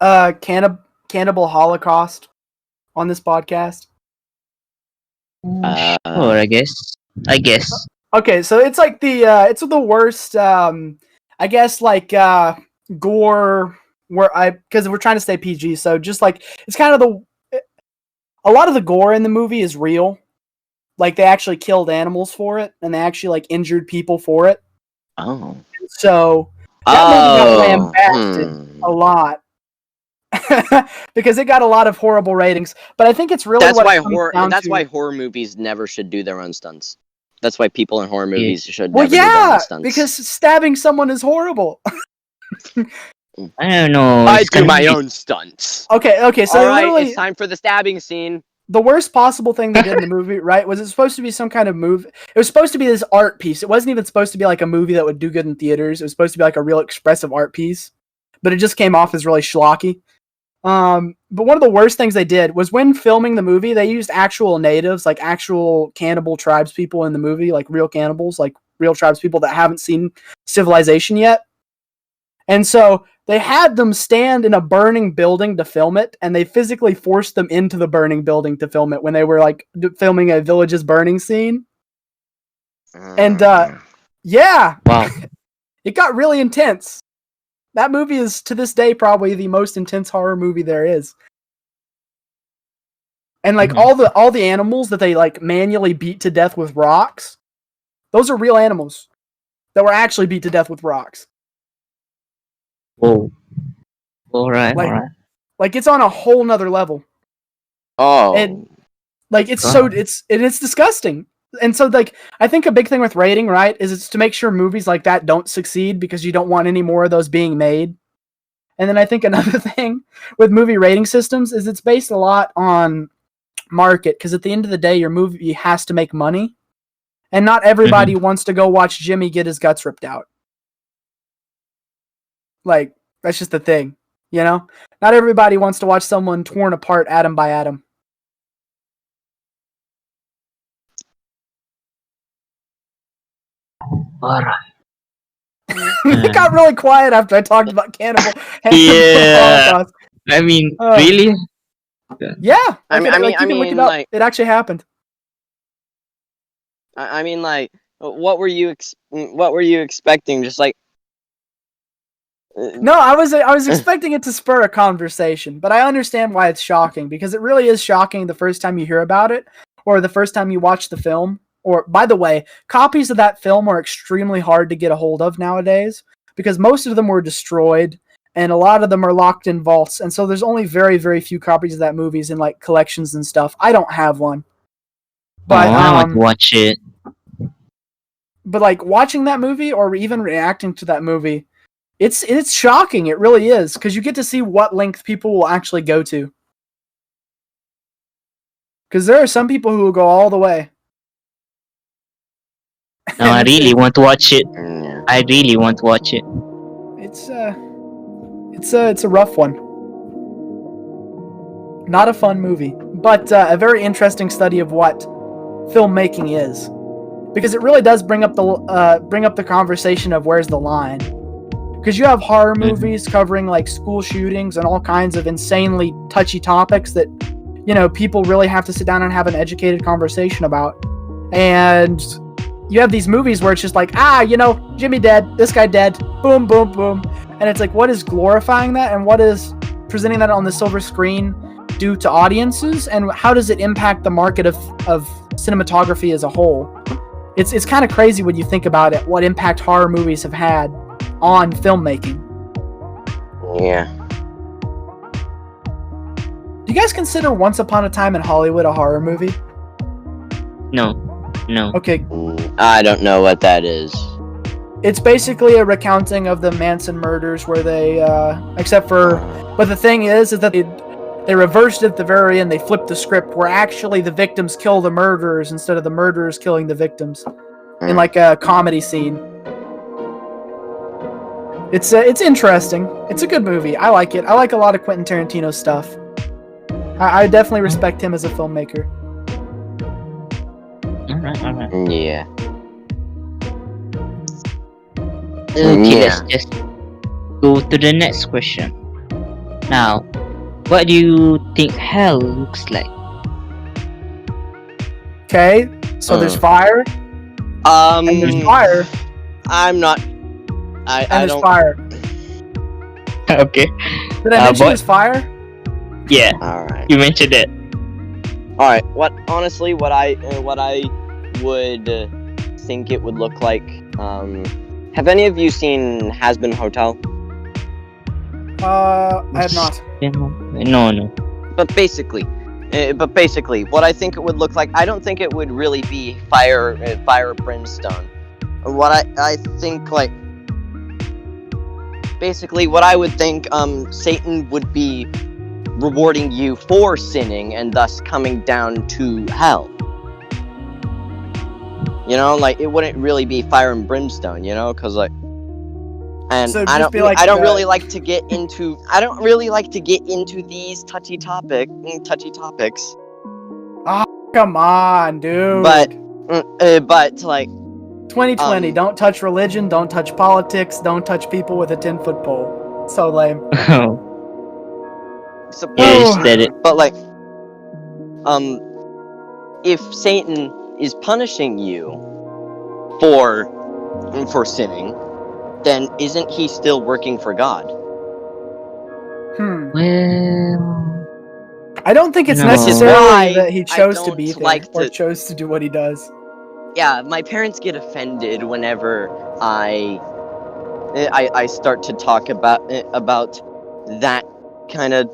S4: Cannibal Holocaust on this podcast?
S1: Sure, I guess.
S4: Okay, so it's like it's the worst. I guess like gore. Because we're trying to stay PG, so just like it's kind of a lot of the gore in the movie is real. Like they actually killed animals for it, and they actually like injured people for it.
S3: Oh.
S4: So that movie got lambasted a lot because it got a lot of horrible ratings. But I think it's really
S3: That's
S4: why
S3: horror movies never should do their own stunts. That's why people in horror movies should
S4: well,
S3: never do their own stunts.
S4: because stabbing someone is horrible.
S1: I don't know.
S3: I do my own stunts.
S4: Okay, so
S3: Alright,
S4: literally
S3: it's time for the stabbing scene.
S4: the worst possible thing they did in the movie, right, was it's supposed to be some kind of movie. It was supposed to be this art piece. It wasn't even supposed to be like a movie that would do good in theaters. It was supposed to be like a real expressive art piece, but it just came off as really schlocky. But one of the worst things they did was when filming the movie, they used actual natives, like actual cannibal tribes people in the movie, like real cannibals, like real tribes people that haven't seen civilization yet. And so they had them stand in a burning building to film it, and they physically forced them into the burning building to film it when they were like filming a village's burning scene. And yeah,
S1: Wow.
S4: it got really intense. That movie is to this day probably the most intense horror movie there is. And like all the animals that they like manually beat to death with rocks, those are real animals that were actually beat to death with rocks.
S1: Whoa. Alright.
S4: Like it's on a whole nother level.
S3: Oh.
S4: And like it's disgusting. And so like I think a big thing with rating, right, is it's to make sure movies like that don't succeed because you don't want any more of those being made. And then I think another thing with movie rating systems is it's based a lot on market, because at the end of the day your movie has to make money. And not everybody wants to go watch Jimmy get his guts ripped out. Like, that's just the thing, you know? Not everybody wants to watch someone torn apart atom by atom.
S1: Alright.
S4: It got really quiet after I talked about Cannibal.
S1: Yeah.
S4: Holocaust.
S1: I mean, really?
S4: Yeah.
S3: I mean,
S4: you can look it up.
S3: like-
S4: It actually happened.
S3: I mean, like, what were you expecting? Just like,
S4: No, I was expecting it to spur a conversation, but I understand why it's shocking, because it really is shocking the first time you hear about it, or the first time you watch the film. Or, by the way, copies of that film are extremely hard to get a hold of nowadays because most of them were destroyed and a lot of them are locked in vaults. And so there's only very, very few copies of that movies in like collections and stuff. I don't have one. But,
S1: I want to watch it.
S4: But like watching that movie or even reacting to that movie, it's shocking. It really is because you get to see what length people will actually go to. Because there are some people who will go all the way.
S1: No, I really want to watch it.
S3: Yeah.
S1: I really want to watch it.
S4: It's a rough one. Not a fun movie, but a very interesting study of what filmmaking is, because it really does bring up the conversation of where's the line. Because you have horror movies covering like school shootings and all kinds of insanely touchy topics that people really have to sit down and have an educated conversation about, and you have these movies where it's just like, Jimmy dead, this guy dead, boom, boom, boom. And it's like, what is glorifying that and what is presenting that on the silver screen do to audiences, and how does it impact the market of cinematography as a whole? It's kind of crazy when you think about it, what impact horror movies have had on filmmaking.
S3: Yeah.
S4: Do you guys consider Once Upon a Time in Hollywood a horror movie?
S1: No.
S4: Okay,
S3: I don't know what that is.
S4: it's basically a recounting of the Manson murders where they, but the thing is that they reversed it at the very end. They flipped the script where actually the victims kill the murderers instead of the murderers killing the victims in like a comedy scene. It's interesting. It's a good movie. I like it. I like a lot of Quentin Tarantino stuff. I definitely respect him as a filmmaker.
S1: Alright.
S3: Yeah.
S1: Okay, let's just go to the next question. Now, what do you think hell looks like?
S4: Okay, so there's fire, and there's fire,
S3: I'm not. I
S4: and there's
S3: don't.
S4: fire.
S1: Okay.
S4: Did I mention
S1: but-
S4: there's fire?
S1: Yeah,
S3: All right.
S1: you mentioned it.
S3: All right. What I would think it would look like. Have any of you seen Has Been Hotel?
S4: I have not.
S1: No.
S3: But basically, what I think it would look like, I don't think it would really be fire brimstone. What I think, like, basically, what I would think, Satan would be rewarding you for sinning and thus coming down to hell. Like, it wouldn't really be fire and brimstone, because, like, and
S4: So it'd
S3: I
S4: just
S3: don't,
S4: be like
S3: I don't
S4: the-
S3: really like to get into, these touchy topics.
S4: Come on, dude.
S3: But like,
S4: 2020, don't touch religion, don't touch politics, don't touch people with a 10-foot pole. So lame.
S1: Yeah, you said it.
S3: But like, if Satan is punishing you for sinning, then isn't he still working for God?
S1: Well,
S4: I don't think it's
S1: No.
S4: necessarily
S3: Why
S4: that he
S3: I
S4: chose to
S3: don't
S4: be there
S3: like
S4: or
S3: to-
S4: chose to do what he does.
S3: Yeah, my parents get offended whenever I start to talk about that kind of.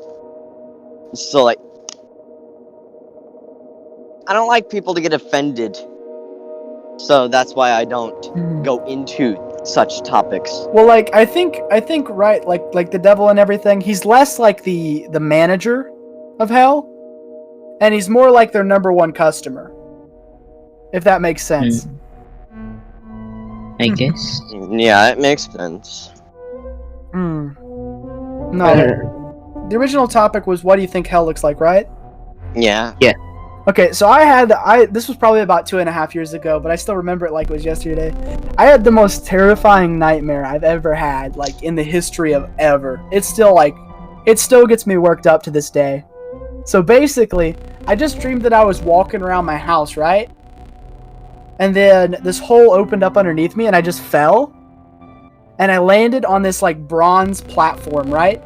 S3: So like, I don't like people to get offended. So that's why I don't go into such topics.
S4: Well, like I think right, like the devil and everything. He's less like the manager of hell, and he's more like their number one customer. If that makes sense.
S1: I guess.
S3: Yeah, it makes sense.
S4: No, the original topic was what do you think hell looks like, right?
S3: Yeah.
S4: Okay, so this was probably about 2.5 years ago, but I still remember it like it was yesterday. I had the most terrifying nightmare I've ever had, like in the history of ever. It still gets me worked up to this day. So basically, I just dreamed that I was walking around my house, right? And then this hole opened up underneath me and I just fell. And I landed on this like bronze platform, right?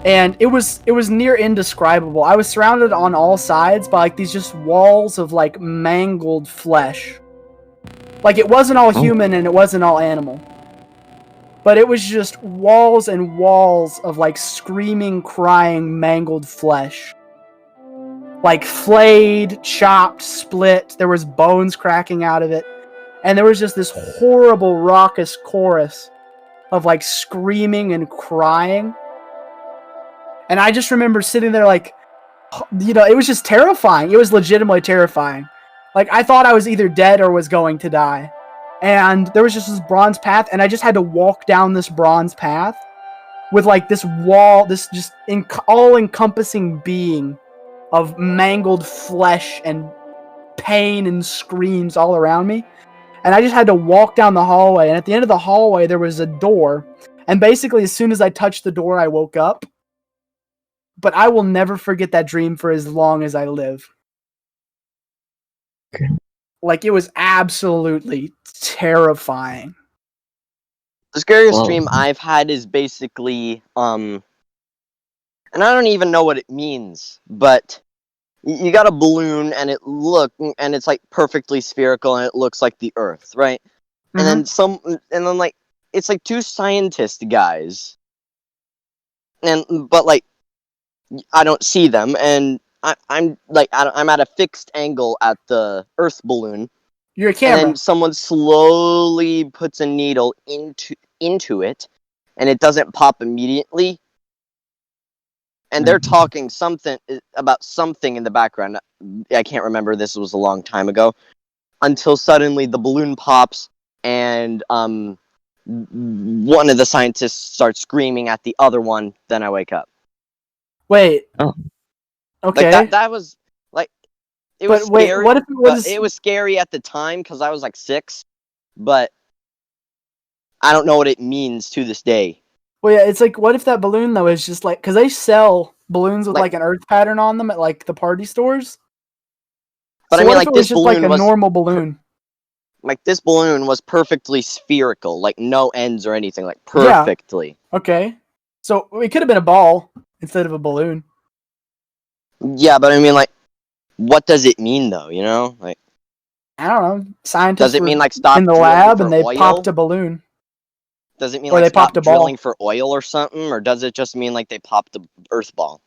S4: and it was near indescribable. I was surrounded on all sides by like these just walls of like mangled flesh. Like it wasn't all human and it wasn't all animal. But it was just walls and walls of like screaming, crying, mangled flesh. Like flayed, chopped, split. There was bones cracking out of it. And there was just this horrible raucous chorus of like screaming and crying. And I just remember sitting there like, you know, it was just terrifying. It was legitimately terrifying. Like I thought I was either dead or was going to die. And there was just this bronze path, and I just had to walk down this bronze path with like this wall, this just all-encompassing being of mangled flesh and pain and screams all around me. And I just had to walk down the hallway, and at the end of the hallway there was a door, and basically as soon as I touched the door I woke up. But I will never forget that dream for as long as I live.
S1: Okay.
S4: Like, it was absolutely terrifying.
S3: The scariest
S1: Whoa.
S3: dream I've had is basically, and I don't even know what it means, but you got a balloon and it's like perfectly spherical and it looks like the Earth, right?
S4: Mm-hmm.
S3: And then like it's like two scientist guys, but like I don't see them, and I'm at a fixed angle at the Earth balloon.
S4: You're a
S3: And
S4: camera.
S3: then someone slowly puts a needle into it, and it doesn't pop immediately. And they're talking about something in the background. I can't remember. This was a long time ago. Until suddenly the balloon pops, and one of the scientists starts screaming at the other one. Then I wake up.
S4: Wait.
S1: Oh.
S4: Okay.
S3: Like that was like it was
S4: But wait,
S3: scary.
S4: what if it was...
S3: It was scary at the time because I was like 6, but I don't know what it means to this day.
S4: Well, yeah, it's like, what if that balloon, though, is just like... Because they sell balloons with,
S3: Like-
S4: like, an Earth pattern on them at, like, the party stores.
S3: But
S4: So
S3: I mean,
S4: what
S3: like
S4: if it was
S3: this
S4: just, like,
S3: balloon
S4: a
S3: was
S4: normal balloon?
S3: like this balloon was perfectly spherical, like no ends or anything, like perfectly.
S4: Okay. So it could have been a ball instead of a balloon.
S3: Yeah, but I mean, like, what does it mean though? You know, like,
S4: I don't know. Scientists
S3: does it
S4: were
S3: mean like stop
S4: in the
S3: drilling
S4: lab
S3: for
S4: and they
S3: oil?
S4: popped a balloon.
S3: Does it mean
S4: or
S3: like
S4: they
S3: stop
S4: popped a ball.
S3: drilling for oil or something, or does it just mean like they popped the Earth ball?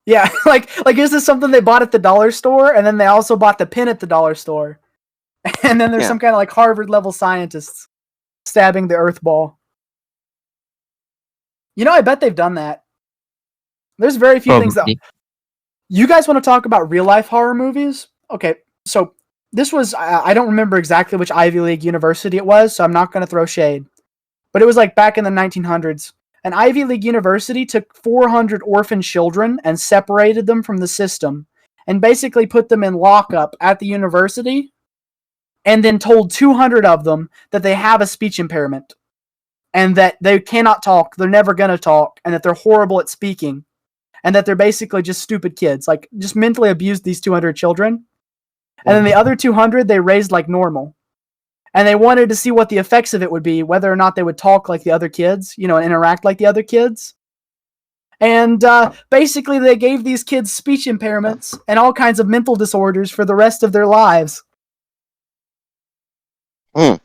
S4: Yeah, like is this something they bought at the dollar store, and then they also bought the pin at the dollar store, and then there's
S3: Yeah.
S4: some kind of like Harvard level scientists stabbing the Earth ball. You know, I bet they've done that. There's very few things that...
S1: Probably.
S4: You guys want to talk about real life horror movies? Okay, so this was... I don't remember exactly which Ivy League university it was, so I'm not going to throw shade. But it was like back in the 1900s. An Ivy League university took 400 orphan children and separated them from the system and basically put them in lockup at the university and then told 200 of them that they have a speech impairment and that they cannot talk, they're never going to talk, and that they're horrible at speaking and that they're basically just stupid kids. Like, just mentally abused these 200 children. And then the other 200 they raised like normal. And they wanted to see what the effects of it would be, whether or not they would talk like the other kids, you know, and interact like the other kids. And basically they gave these kids speech impairments and all kinds of mental disorders for the rest of their lives.
S3: Hmm.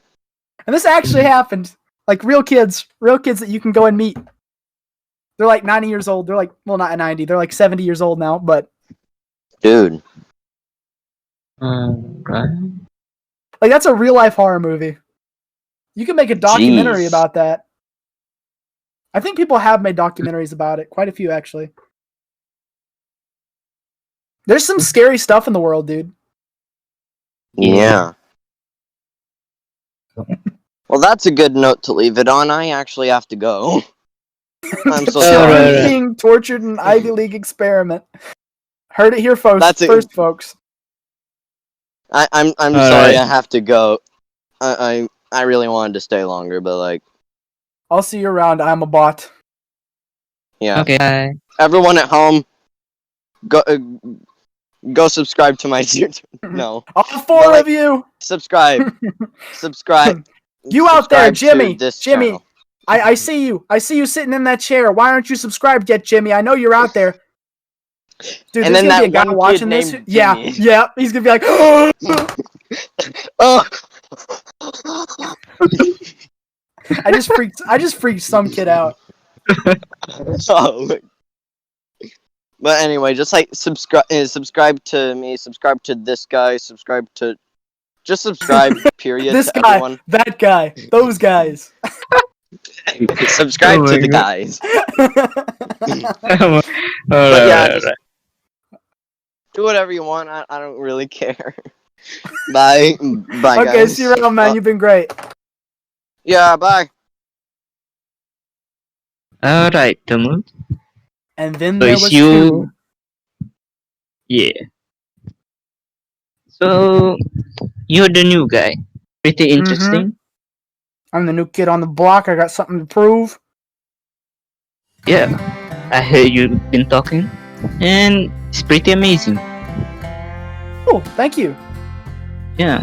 S4: And this actually happened. Like real kids that you can go and meet. They're like 90 years old. They're like, well, not 90. They're like 70 years old now, but...
S3: Dude.
S1: Right.
S4: Like, that's a real-life horror movie. You can make a documentary
S3: Jeez.
S4: about that. I think people have made documentaries about it. Quite a few, actually. There's some scary stuff in the world, dude.
S3: Yeah. Well, that's a good note to leave it on. I actually have to go. I'm so
S4: Children
S3: sorry.
S1: right.
S4: being tortured in an Ivy League experiment. Heard it here, folks.
S3: That's it.
S4: First, folks.
S3: I'm
S1: All
S3: sorry.
S1: right.
S3: I have to go. I really wanted to stay longer, but like,
S4: I'll see you around. I'm a bot.
S3: yeah.
S1: Okay. Bye.
S3: Everyone at home, go subscribe to my no.
S4: All four
S3: Well, like-
S4: of you.
S3: Subscribe. Subscribe.
S4: You out there,
S3: Subscribe to
S4: Jimmy.
S3: this
S4: Jimmy.
S3: channel.
S4: I see you. I see you sitting in that chair. Why aren't you subscribed yet, Jimmy? I know you're out there. Dude,
S3: And
S4: there's
S3: then
S4: gonna be a
S3: that
S4: guy
S3: one
S4: watching
S3: kid
S4: this.
S3: named
S4: Yeah,
S3: Jimmy.
S4: yeah. He's gonna be like,
S3: Oh.
S4: I just freaked some kid out.
S3: Oh. But anyway, just like subscribe to me, subscribe to this guy, subscribe to period
S4: This
S3: to
S4: guy,
S3: everyone.
S4: that guy, those guys.
S3: Subscribe
S1: Oh
S3: to
S1: my
S3: the
S1: God.
S3: guys.
S1: Alright,
S3: yeah,
S1: alright,
S3: just-
S1: alright.
S3: Do whatever you want. I don't really care. Bye. Bye,
S4: Okay,
S3: guys.
S4: see you around, man. You've been great.
S3: Yeah, bye.
S1: Alright, Tamu.
S4: And then
S1: So
S4: there
S1: it's
S4: was
S1: you.
S4: two.
S1: Yeah. So you're the new guy. Pretty interesting.
S4: I'm the new kid on the block. I got something to prove.
S1: Yeah. I heard you've been talking, and it's pretty amazing.
S4: Oh, thank you.
S1: Yeah.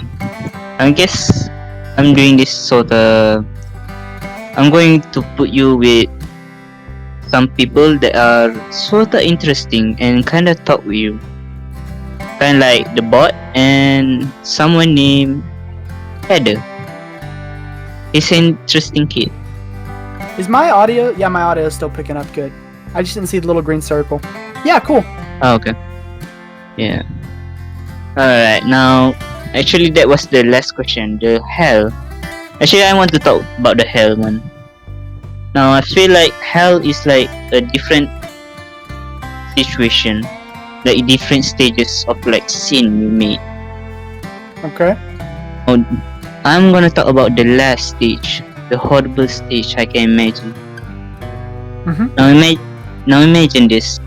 S1: I guess I'm doing this sort of. I'm going to put you with some people that are sort of interesting and kind of talk with you. Kind of like the bot and someone named Heather. He's an interesting kid.
S4: Is my audio? Yeah, my audio is still picking up good. I just didn't see the little green circle. Yeah, cool.
S1: Oh, okay. Yeah. Alright, now, actually that was the last question, the hell. Actually, I want to talk about the hell one. Now, I feel like hell is like a different situation, like different stages of like sin you made.
S4: Okay.
S1: I'm gonna talk about the last stage, the horrible stage I can imagine.
S4: Mhm.
S1: Now imagine this.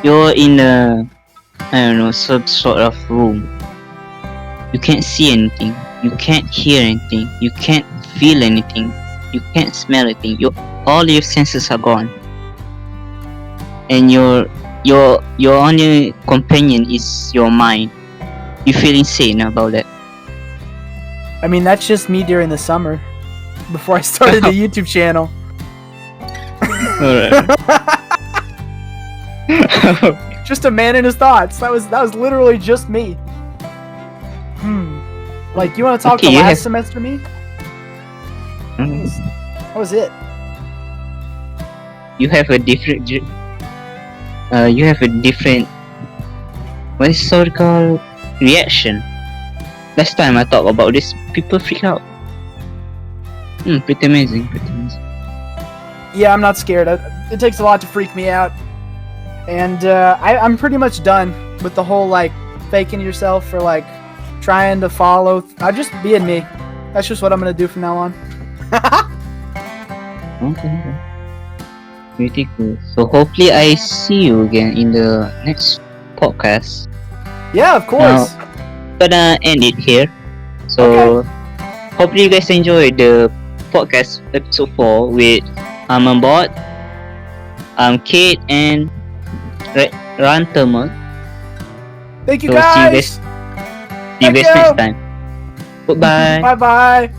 S1: You're in a, I don't know, some sort of room. You can't see anything. You can't hear anything. You can't feel anything. You can't smell anything. All your senses are gone. And your only companion is your mind. You feel insane about that.
S4: I mean, that's just me during the summer, before I started the YouTube channel. Just a man in his thoughts. That was literally just me. Like, you want to talk
S1: Okay,
S4: to
S1: you
S4: last
S1: have-
S4: semester me?
S1: Mm.
S4: That was it.
S1: You have a different. What is so called reaction. Last time I talked about this, people freak out. Pretty amazing.
S4: Yeah, I'm not scared. It takes a lot to freak me out. And I'm pretty much done with the whole, like, faking yourself or, like, trying to follow. I'm just being me. That's just what I'm going to do from now on.
S1: Okay. Pretty cool. So hopefully I see you again in the next podcast.
S4: Yeah, of course.
S1: Gonna end it here. So hopefully you guys enjoyed the podcast episode 4 with Bot, Kate, and Rantamal.
S4: Thank you,
S1: So
S4: guys.
S1: see you guys next time. Goodbye.
S4: Bye-bye.